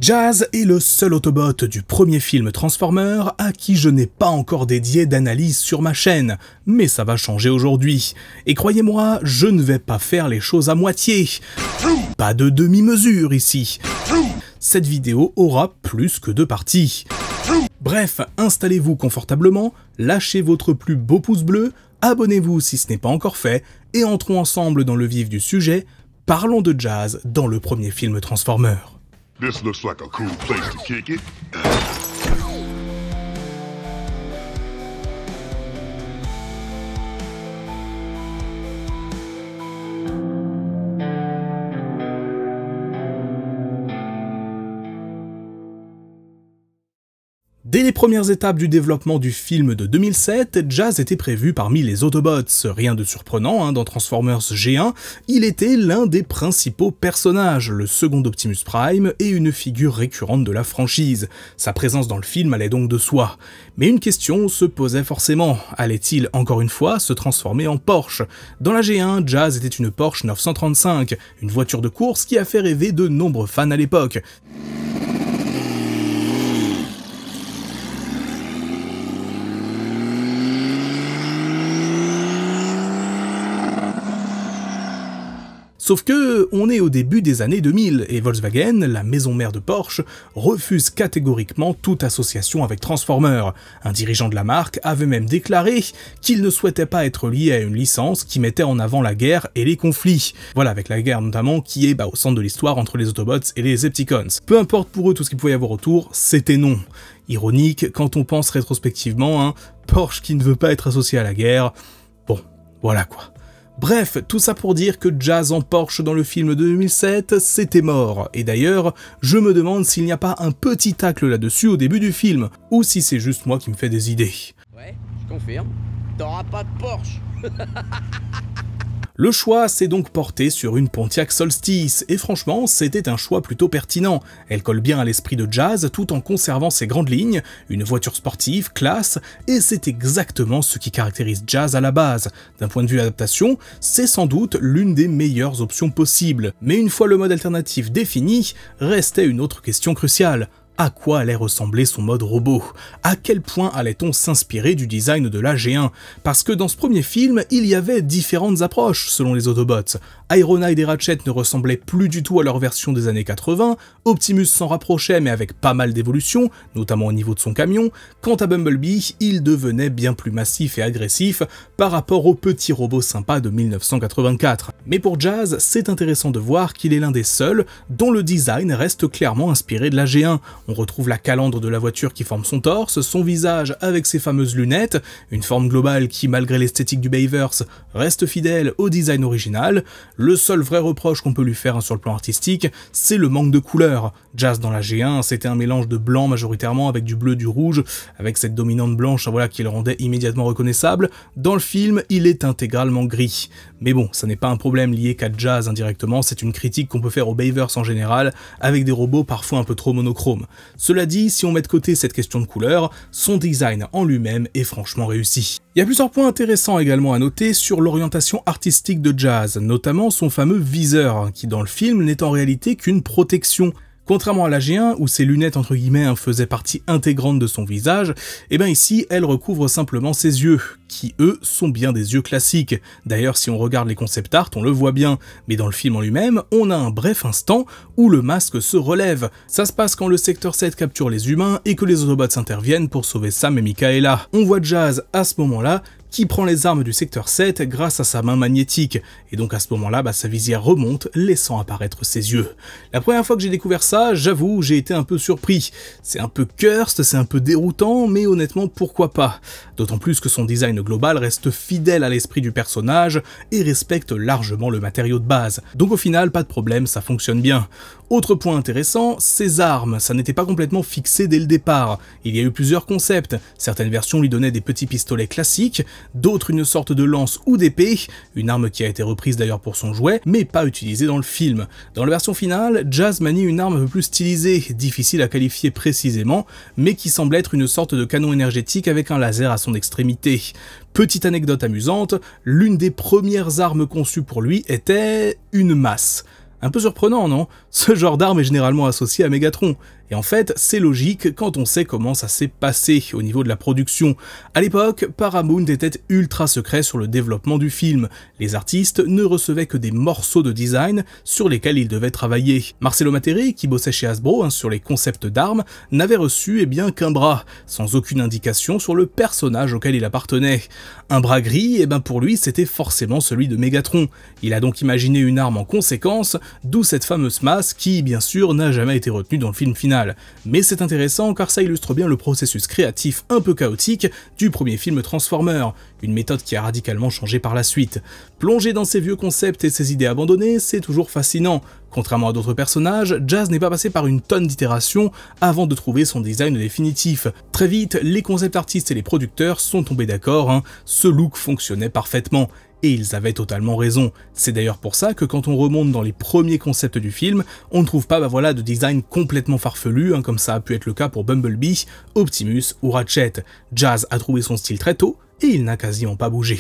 Jazz est le seul Autobot du premier film Transformers à qui je n'ai pas encore dédié d'analyse sur ma chaîne, mais ça va changer aujourd'hui. Et croyez-moi, je ne vais pas faire les choses à moitié. Pas de demi-mesure ici. Cette vidéo aura plus que 2 parties. Bref, installez-vous confortablement, lâchez votre plus beau pouce bleu, abonnez-vous si ce n'est pas encore fait, et entrons ensemble dans le vif du sujet. Parlons de Jazz dans le premier film Transformers. This looks like a cool place to kick it. Dès les premières étapes du développement du film de 2007, Jazz était prévu parmi les Autobots. Rien de surprenant dans Transformers G1, il était l'un des principaux personnages, le second Optimus Prime et une figure récurrente de la franchise. Sa présence dans le film allait donc de soi. Mais une question se posait forcément, allait-il encore une fois se transformer en Porsche? Dans la G1, Jazz était une Porsche 935, une voiture de course qui a fait rêver de nombreux fans à l'époque. Sauf que, on est au début des années 2000, et Volkswagen, la maison mère de Porsche, refuse catégoriquement toute association avec Transformers. Un dirigeant de la marque avait même déclaré qu'il ne souhaitait pas être lié à une licence qui mettait en avant la guerre et les conflits. Voilà, avec la guerre notamment qui est au centre de l'histoire entre les Autobots et les Decepticons. Peu importe pour eux tout ce qu'il pouvait y avoir autour, c'était non. Ironique quand on pense rétrospectivement, Porsche qui ne veut pas être associé à la guerre, bon, voilà quoi. Bref, tout ça pour dire que Jazz en Porsche dans le film de 2007, c'était mort. Et d'ailleurs, je me demande s'il n'y a pas un petit tacle là-dessus au début du film, ou si c'est juste moi qui me fais des idées. Ouais, je confirme. T'auras pas de Porsche. Le choix s'est donc porté sur une Pontiac Solstice, et franchement, c'était un choix plutôt pertinent. Elle colle bien à l'esprit de Jazz tout en conservant ses grandes lignes, une voiture sportive, classe, et c'est exactement ce qui caractérise Jazz à la base. D'un point de vue adaptation, c'est sans doute l'une des meilleures options possibles. Mais une fois le mode alternatif défini, restait une autre question cruciale. À quoi allait ressembler son mode robot? À quel point allait-on s'inspirer du design de la G1? Parce que dans ce premier film, il y avait différentes approches selon les Autobots. Ironhide et Ratchet ne ressemblaient plus du tout à leur version des années 80, Optimus s'en rapprochait mais avec pas mal d'évolutions, notamment au niveau de son camion. Quant à Bumblebee, il devenait bien plus massif et agressif par rapport au petit robot sympa de 1984. Mais pour Jazz, c'est intéressant de voir qu'il est l'un des seuls dont le design reste clairement inspiré de la G1. On retrouve la calandre de la voiture qui forme son torse, son visage avec ses fameuses lunettes, une forme globale qui, malgré l'esthétique du Bayverse, reste fidèle au design original. Le seul vrai reproche qu'on peut lui faire sur le plan artistique, c'est le manque de couleurs. Jazz dans la G1, c'était un mélange de blanc majoritairement avec du bleu, du rouge, avec cette dominante blanche qui le rendait immédiatement reconnaissable. Dans le film, il est intégralement gris. Mais bon, ça n'est pas un problème lié qu'à Jazz indirectement, c'est une critique qu'on peut faire au Bayverse en général, avec des robots parfois un peu trop monochromes. Cela dit, si on met de côté cette question de couleur, son design en lui-même est franchement réussi. Il y a plusieurs points intéressants également à noter sur l'orientation artistique de Jazz, notamment son fameux viseur, qui dans le film n'est en réalité qu'une protection. Contrairement à la G1, où ses lunettes entre guillemets faisaient partie intégrante de son visage, et bien ici, elle recouvre simplement ses yeux, qui eux sont bien des yeux classiques. D'ailleurs, si on regarde les concept art, on le voit bien, mais dans le film en lui-même, on a un bref instant où le masque se relève. Ça se passe quand le secteur 7 capture les humains et que les Autobots interviennent pour sauver Sam et Michaela. On voit Jazz à ce moment-là, qui prend les armes du secteur 7 grâce à sa main magnétique, et donc à ce moment-là, sa visière remonte, laissant apparaître ses yeux. La première fois que j'ai découvert ça, j'avoue, j'ai été un peu surpris. C'est un peu cursed, c'est un peu déroutant, mais honnêtement, pourquoi pas? D'autant plus que son design global reste fidèle à l'esprit du personnage et respecte largement le matériau de base. Donc au final, pas de problème, ça fonctionne bien. Autre point intéressant, ses armes, ça n'était pas complètement fixé dès le départ. Il y a eu plusieurs concepts, certaines versions lui donnaient des petits pistolets classiques, d'autres une sorte de lance ou d'épée, une arme qui a été reprise d'ailleurs pour son jouet, mais pas utilisée dans le film. Dans la version finale, Jazz manie une arme un peu plus stylisée, difficile à qualifier précisément, mais qui semble être une sorte de canon énergétique avec un laser à son extrémité. Petite anecdote amusante, l'une des premières armes conçues pour lui était une masse. Un peu surprenant, non? Ce genre d'arme est généralement associé à Megatron. Et en fait, c'est logique quand on sait comment ça s'est passé au niveau de la production. À l'époque, Paramount était ultra secret sur le développement du film. Les artistes ne recevaient que des morceaux de design sur lesquels ils devaient travailler. Marcello Matteri, qui bossait chez Hasbro sur les concepts d'armes, n'avait reçu qu'un bras, sans aucune indication sur le personnage auquel il appartenait. Un bras gris, pour lui, c'était forcément celui de Megatron. Il a donc imaginé une arme en conséquence, d'où cette fameuse masse qui, bien sûr, n'a jamais été retenue dans le film final. Mais c'est intéressant car ça illustre bien le processus créatif un peu chaotique du premier film Transformers, une méthode qui a radicalement changé par la suite. Plonger dans ces vieux concepts et ces idées abandonnées, c'est toujours fascinant. Contrairement à d'autres personnages, Jazz n'est pas passé par une tonne d'itérations avant de trouver son design définitif. Très vite, les concept artistes et les producteurs sont tombés d'accord, ce look fonctionnait parfaitement. Et ils avaient totalement raison. C'est d'ailleurs pour ça que quand on remonte dans les premiers concepts du film, on ne trouve pas de design complètement farfelu, comme ça a pu être le cas pour Bumblebee, Optimus ou Ratchet. Jazz a trouvé son style très tôt, et il n'a quasiment pas bougé.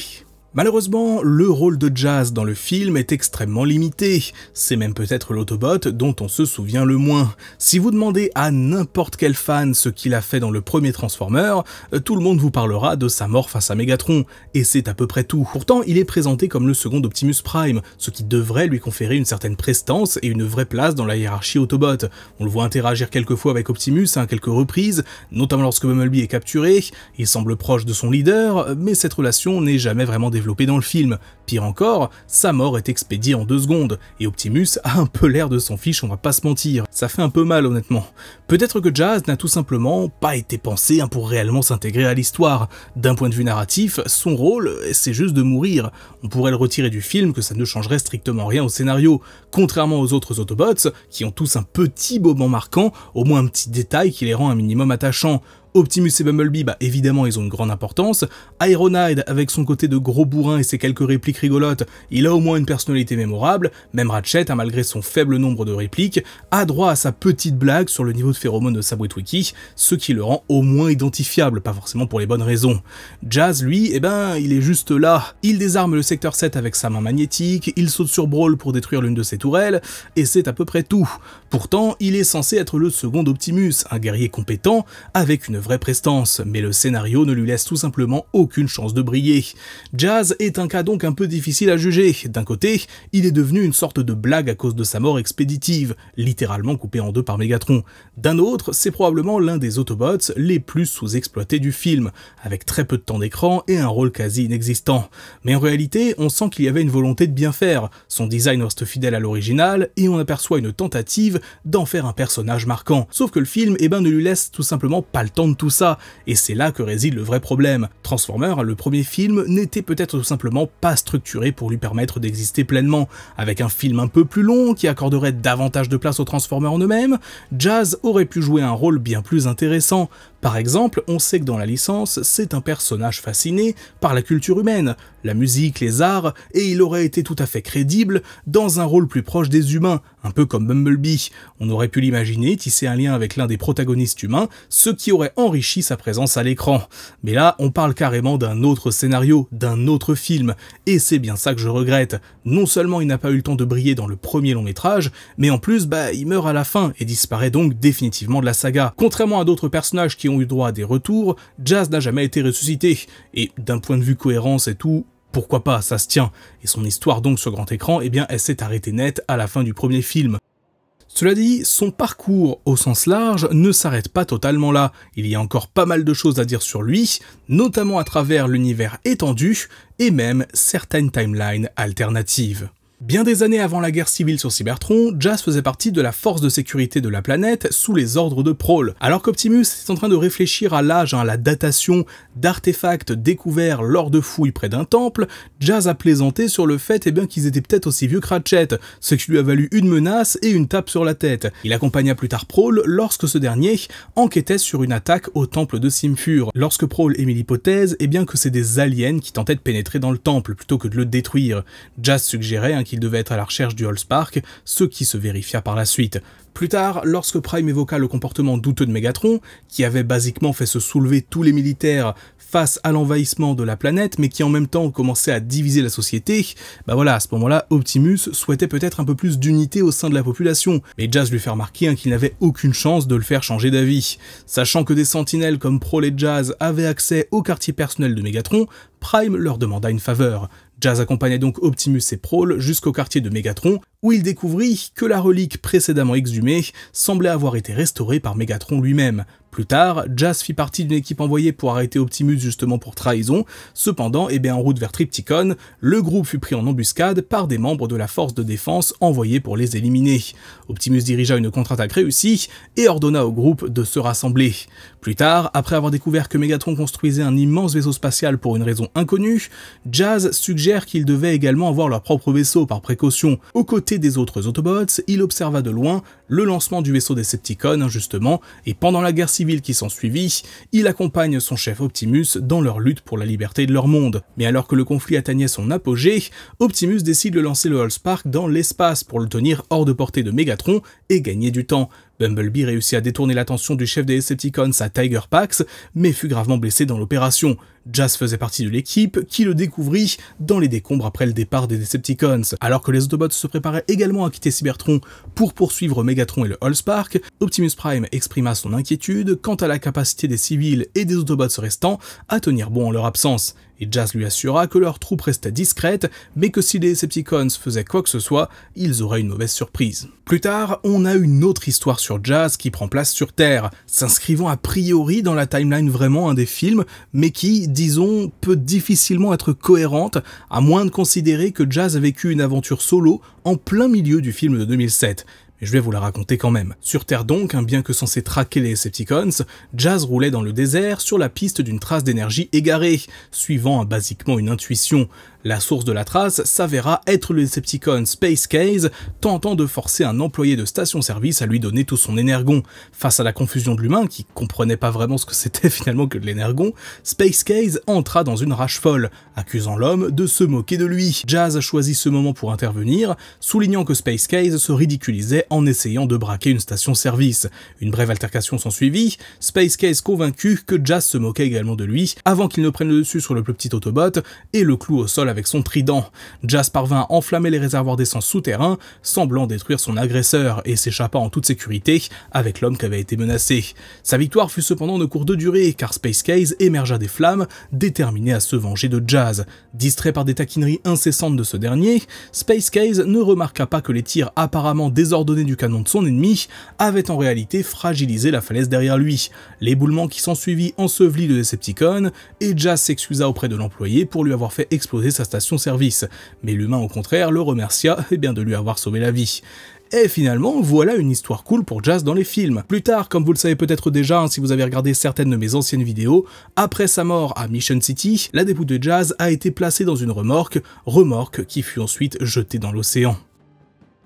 Malheureusement, le rôle de Jazz dans le film est extrêmement limité. C'est même peut-être l'Autobot dont on se souvient le moins. Si vous demandez à n'importe quel fan ce qu'il a fait dans le premier Transformer, tout le monde vous parlera de sa mort face à Megatron, et c'est à peu près tout. Pourtant, il est présenté comme le second Optimus Prime, ce qui devrait lui conférer une certaine prestance et une vraie place dans la hiérarchie Autobot. On le voit interagir quelques fois avec Optimus à quelques reprises, notamment lorsque Bumblebee est capturé. Il semble proche de son leader, mais cette relation n'est jamais vraiment développée dans le film. Pire encore, sa mort est expédiée en 2 secondes, et Optimus a un peu l'air de s'en fiche, on va pas se mentir. Ça fait un peu mal honnêtement. Peut-être que Jazz n'a tout simplement pas été pensé pour réellement s'intégrer à l'histoire. D'un point de vue narratif, son rôle, c'est juste de mourir. On pourrait le retirer du film, que ça ne changerait strictement rien au scénario. Contrairement aux autres Autobots, qui ont tous un petit moment marquant, au moins un petit détail qui les rend un minimum attachants. Optimus et Bumblebee, évidemment ils ont une grande importance. Ironhide, avec son côté de gros bourrin et ses quelques répliques rigolotes, il a au moins une personnalité mémorable. Même Ratchet, malgré son faible nombre de répliques, a droit à sa petite blague sur le niveau de phéromone de Sab Witwicky, ce qui le rend au moins identifiable, pas forcément pour les bonnes raisons. Jazz, lui, il est juste là. Il désarme le secteur 7 avec sa main magnétique, il saute sur Brawl pour détruire l'une de ses tourelles, et c'est à peu près tout. Pourtant, il est censé être le second Optimus, un guerrier compétent, avec une vraie prestance, mais le scénario ne lui laisse tout simplement aucune chance de briller. Jazz est un cas donc un peu difficile à juger. D'un côté, il est devenu une sorte de blague à cause de sa mort expéditive, littéralement coupée en 2 par Megatron. D'un autre, c'est probablement l'un des Autobots les plus sous-exploités du film, avec très peu de temps d'écran et un rôle quasi inexistant. Mais en réalité, on sent qu'il y avait une volonté de bien faire. Son design reste fidèle à l'original, et on aperçoit une tentative d'en faire un personnage marquant. Sauf que le film, ne lui laisse tout simplement pas le temps de tout ça, et c'est là que réside le vrai problème. Transformers, le premier film, n'était peut-être tout simplement pas structuré pour lui permettre d'exister pleinement. Avec un film un peu plus long, qui accorderait davantage de place aux Transformers en eux-mêmes, Jazz aurait pu jouer un rôle bien plus intéressant. Par exemple, on sait que dans la licence, c'est un personnage fasciné par la culture humaine, la musique, les arts, et il aurait été tout à fait crédible dans un rôle plus proche des humains, un peu comme Bumblebee. On aurait pu l'imaginer tisser un lien avec l'un des protagonistes humains, ce qui aurait enrichi sa présence à l'écran. Mais là, on parle carrément d'un autre scénario, d'un autre film, et c'est bien ça que je regrette. Non seulement il n'a pas eu le temps de briller dans le premier long métrage, mais en plus, il meurt à la fin et disparaît donc définitivement de la saga. Contrairement à d'autres personnages qui ont eu droit à des retours, Jazz n'a jamais été ressuscité, et d'un point de vue cohérence et tout, pourquoi pas, ça se tient. Et son histoire donc sur grand écran, elle s'est arrêtée net à la fin du premier film. Cela dit, son parcours au sens large ne s'arrête pas totalement là. Il y a encore pas mal de choses à dire sur lui, notamment à travers l'univers étendu et même certaines timelines alternatives. Bien des années avant la guerre civile sur Cybertron, Jazz faisait partie de la force de sécurité de la planète sous les ordres de Prowl. Alors qu'Optimus est en train de réfléchir à l'âge, à la datation d'artefacts découverts lors de fouilles près d'un temple, Jazz a plaisanté sur le fait qu'ils étaient peut-être aussi vieux que Ratchet, ce qui lui a valu une menace et une tape sur la tête. Il accompagna plus tard Prowl lorsque ce dernier enquêtait sur une attaque au temple de Simfur. Lorsque Prowl émit l'hypothèse que c'est des aliens qui tentaient de pénétrer dans le temple plutôt que de le détruire. Jazz suggérait qu'il devait être à la recherche du Allspark, ce qui se vérifia par la suite. Plus tard, lorsque Prime évoqua le comportement douteux de Megatron, qui avait basiquement fait se soulever tous les militaires face à l'envahissement de la planète, mais qui en même temps commençait à diviser la société, bah voilà, à ce moment-là, Optimus souhaitait peut-être un peu plus d'unité au sein de la population, mais Jazz lui fait remarquer qu'il n'avait aucune chance de le faire changer d'avis. Sachant que des sentinelles comme Prowl et Jazz avaient accès au quartier personnel de Megatron, Prime leur demanda une faveur. Jazz accompagnait donc Optimus et Prowl jusqu'au quartier de Megatron, où il découvrit que la relique précédemment exhumée semblait avoir été restaurée par Megatron lui-même. Plus tard, Jazz fit partie d'une équipe envoyée pour arrêter Optimus justement pour trahison. Cependant, en route vers Trypticon, le groupe fut pris en embuscade par des membres de la force de défense envoyés pour les éliminer. Optimus dirigea une contre-attaque réussie et ordonna au groupe de se rassembler. Plus tard, après avoir découvert que Megatron construisait un immense vaisseau spatial pour une raison inconnue, Jazz suggère qu'ils devaient également avoir leur propre vaisseau par précaution. Aux côtés des autres Autobots, il observa de loin le lancement du vaisseau Decepticon, justement, et pendant la guerre civile qui s'ensuivit, il accompagne son chef Optimus dans leur lutte pour la liberté de leur monde. Mais alors que le conflit atteignait son apogée, Optimus décide de lancer le Allspark dans l'espace pour le tenir hors de portée de Megatron et gagner du temps. Bumblebee réussit à détourner l'attention du chef des Decepticons à Tiger Pax, mais fut gravement blessé dans l'opération. Jazz faisait partie de l'équipe qui le découvrit dans les décombres après le départ des Decepticons. Alors que les Autobots se préparaient également à quitter Cybertron pour poursuivre Megatron et le Allspark, Optimus Prime exprima son inquiétude quant à la capacité des civils et des Autobots restants à tenir bon en leur absence. Et Jazz lui assura que leur troupe restait discrète, mais que si les Decepticons faisaient quoi que ce soit, ils auraient une mauvaise surprise. Plus tard, on a une autre histoire sur Jazz qui prend place sur Terre, s'inscrivant a priori dans la timeline vraiment des films, mais qui, disons, peut difficilement être cohérente, à moins de considérer que Jazz a vécu une aventure solo en plein milieu du film de 2007. Mais je vais vous la raconter quand même. Sur Terre donc, bien que censé traquer les Decepticons, Jazz roulait dans le désert sur la piste d'une trace d'énergie égarée, suivant basiquement une intuition. La source de la trace s'avéra être le Decepticon Space Case, tentant de forcer un employé de station-service à lui donner tout son énergon. Face à la confusion de l'humain, qui comprenait pas vraiment ce que c'était finalement que de l'énergon, Space Case entra dans une rage folle, accusant l'homme de se moquer de lui. Jazz choisit ce moment pour intervenir, soulignant que Space Case se ridiculisait en essayant de braquer une station-service. Une brève altercation s'ensuivit, Space Case convaincu que Jazz se moquait également de lui, avant qu'il ne prenne le dessus sur le plus petit Autobot et le cloue au sol avec son trident. Jazz parvint à enflammer les réservoirs d'essence souterrains, semblant détruire son agresseur et s'échappa en toute sécurité avec l'homme qui avait été menacé. Sa victoire fut cependant de courte durée, car Space Case émergea des flammes, déterminé à se venger de Jazz. Distrait par des taquineries incessantes de ce dernier, Space Case ne remarqua pas que les tirs apparemment désordonnés du canon de son ennemi avaient en réalité fragilisé la falaise derrière lui. L'éboulement qui s'ensuivit ensevelit le Decepticon, et Jazz s'excusa auprès de l'employé pour lui avoir fait exploser sa station-service. Mais l'humain au contraire le remercia de lui avoir sauvé la vie. Et finalement, voilà une histoire cool pour Jazz dans les films. Plus tard, comme vous le savez peut-être déjà si vous avez regardé certaines de mes anciennes vidéos, après sa mort à Mission City, la dépouille de Jazz a été placée dans une remorque qui fut ensuite jetée dans l'océan.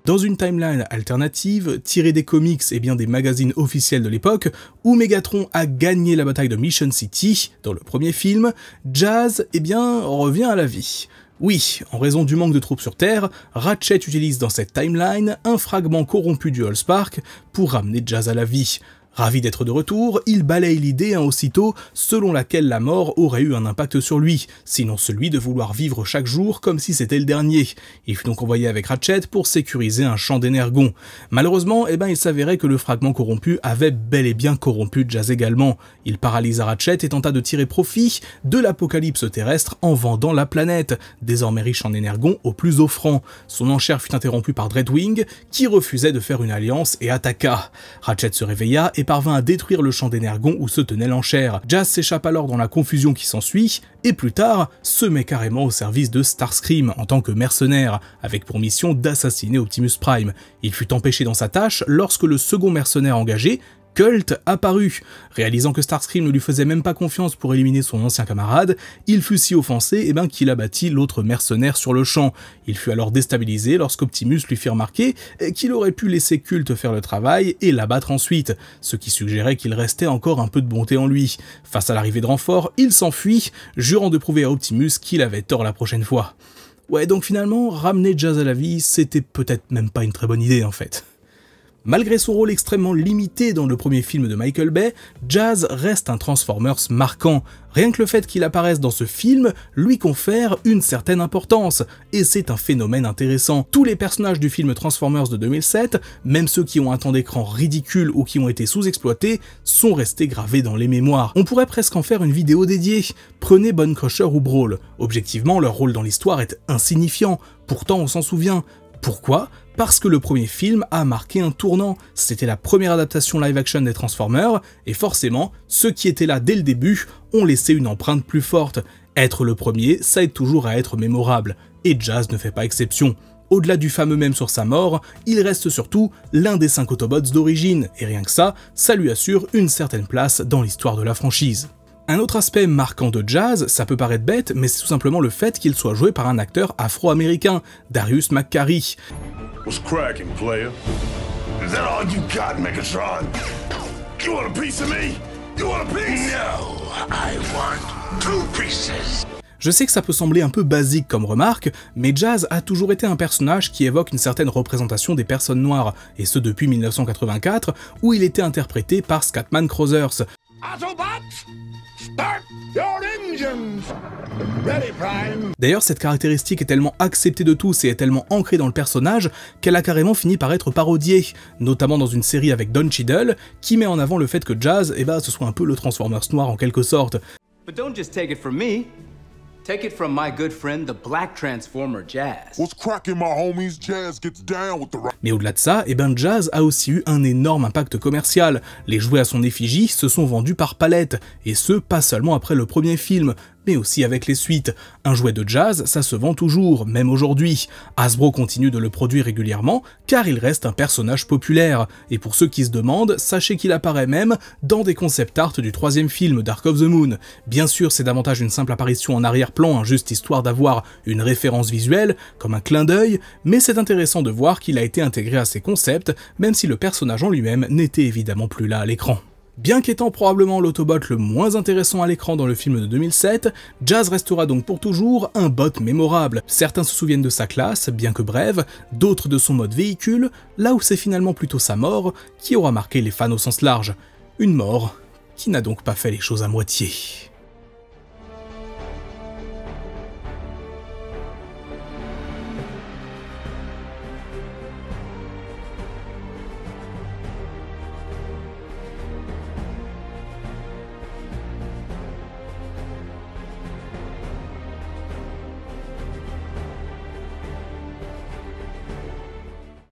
Dans une timeline alternative, tirée des comics et bien des magazines officiels de l'époque, où Megatron a gagné la bataille de Mission City, dans le premier film, Jazz, revient à la vie. Oui, en raison du manque de troupes sur Terre, Ratchet utilise dans cette timeline un fragment corrompu du Allspark pour ramener Jazz à la vie. Ravi d'être de retour, il balaye l'idée aussitôt selon laquelle la mort aurait eu un impact sur lui, sinon celui de vouloir vivre chaque jour comme si c'était le dernier. Il fut donc envoyé avec Ratchet pour sécuriser un champ d'énergon. Malheureusement, il s'avérait que le fragment corrompu avait bel et bien corrompu Jazz également. Il paralysa Ratchet et tenta de tirer profit de l'apocalypse terrestre en vendant la planète, désormais riche en énergon, au plus offrant. Son enchère fut interrompue par Dreadwing, qui refusait de faire une alliance et attaqua. Ratchet se réveilla et parvint à détruire le champ d'énergon où se tenait l'enchère. Jazz s'échappe alors dans la confusion qui s'ensuit, et plus tard, se met carrément au service de Starscream en tant que mercenaire, avec pour mission d'assassiner Optimus Prime. Il fut empêché dans sa tâche lorsque le second mercenaire engagé, Colt, apparut. Réalisant que Starscream ne lui faisait même pas confiance pour éliminer son ancien camarade, il fut si offensé qu'il abattit l'autre mercenaire sur le champ. Il fut alors déstabilisé lorsqu'Optimus lui fit remarquer qu'il aurait pu laisser Colt faire le travail et l'abattre ensuite, ce qui suggérait qu'il restait encore un peu de bonté en lui. Face à l'arrivée de renforts, il s'enfuit, jurant de prouver à Optimus qu'il avait tort la prochaine fois. Ouais, donc finalement, ramener Jazz à la vie, c'était peut-être même pas une très bonne idée en fait. Malgré son rôle extrêmement limité dans le premier film de Michael Bay, Jazz reste un Transformers marquant. Rien que le fait qu'il apparaisse dans ce film lui confère une certaine importance, et c'est un phénomène intéressant. Tous les personnages du film Transformers de 2007, même ceux qui ont un temps d'écran ridicule ou qui ont été sous-exploités, sont restés gravés dans les mémoires. On pourrait presque en faire une vidéo dédiée. Prenez Bone Crusher ou Brawl. Objectivement, leur rôle dans l'histoire est insignifiant, pourtant on s'en souvient. Pourquoi ? Parce que le premier film a marqué un tournant, c'était la première adaptation live-action des Transformers, et forcément, ceux qui étaient là dès le début ont laissé une empreinte plus forte. Être le premier, ça aide toujours à être mémorable, et Jazz ne fait pas exception. Au-delà du fameux mème sur sa mort, il reste surtout l'un des 5 Autobots d'origine, et rien que ça lui assure une certaine place dans l'histoire de la franchise. Un autre aspect marquant de Jazz, ça peut paraître bête, mais c'est tout simplement le fait qu'il soit joué par un acteur afro-américain, Darius McQuarrie. What's cracking, player? Is that all you got, Megatron? You want a piece of me? You want a piece? No, I want 2 pieces. Je sais que ça peut sembler un peu basique comme remarque, mais Jazz a toujours été un personnage qui évoque une certaine représentation des personnes noires, et ce depuis 1984, où il était interprété par Scatman Crothers. D'ailleurs, cette caractéristique est tellement acceptée de tous et est tellement ancrée dans le personnage qu'elle a carrément fini par être parodiée, notamment dans une série avec Don Cheadle, qui met en avant le fait que Jazz, ce soit un peu le Transformers noir en quelque sorte. But don't just take it from me. Take it from my good friend, the Black Transformer Jazz. What's cracking, my homies? Jazz gets down with the... Mais au-delà de ça, Jazz a aussi eu un énorme impact commercial. Les jouets à son effigie se sont vendus par palette, et ce, pas seulement après le premier film, mais aussi avec les suites. Un jouet de Jazz, ça se vend toujours, même aujourd'hui. Hasbro continue de le produire régulièrement, car il reste un personnage populaire. Et pour ceux qui se demandent, sachez qu'il apparaît même dans des concept art du 3e film, Dark of the Moon. Bien sûr, c'est davantage une simple apparition en arrière-plan, juste histoire d'avoir une référence visuelle, comme un clin d'œil, mais c'est intéressant de voir qu'il a été intégré à ces concepts, même si le personnage en lui-même n'était évidemment plus là à l'écran. Bien qu'étant probablement l'autobot le moins intéressant à l'écran dans le film de 2007, Jazz restera donc pour toujours un bot mémorable. Certains se souviennent de sa classe, bien que brève, d'autres de son mode véhicule, là où c'est finalement plutôt sa mort qui aura marqué les fans au sens large. Une mort qui n'a donc pas fait les choses à moitié.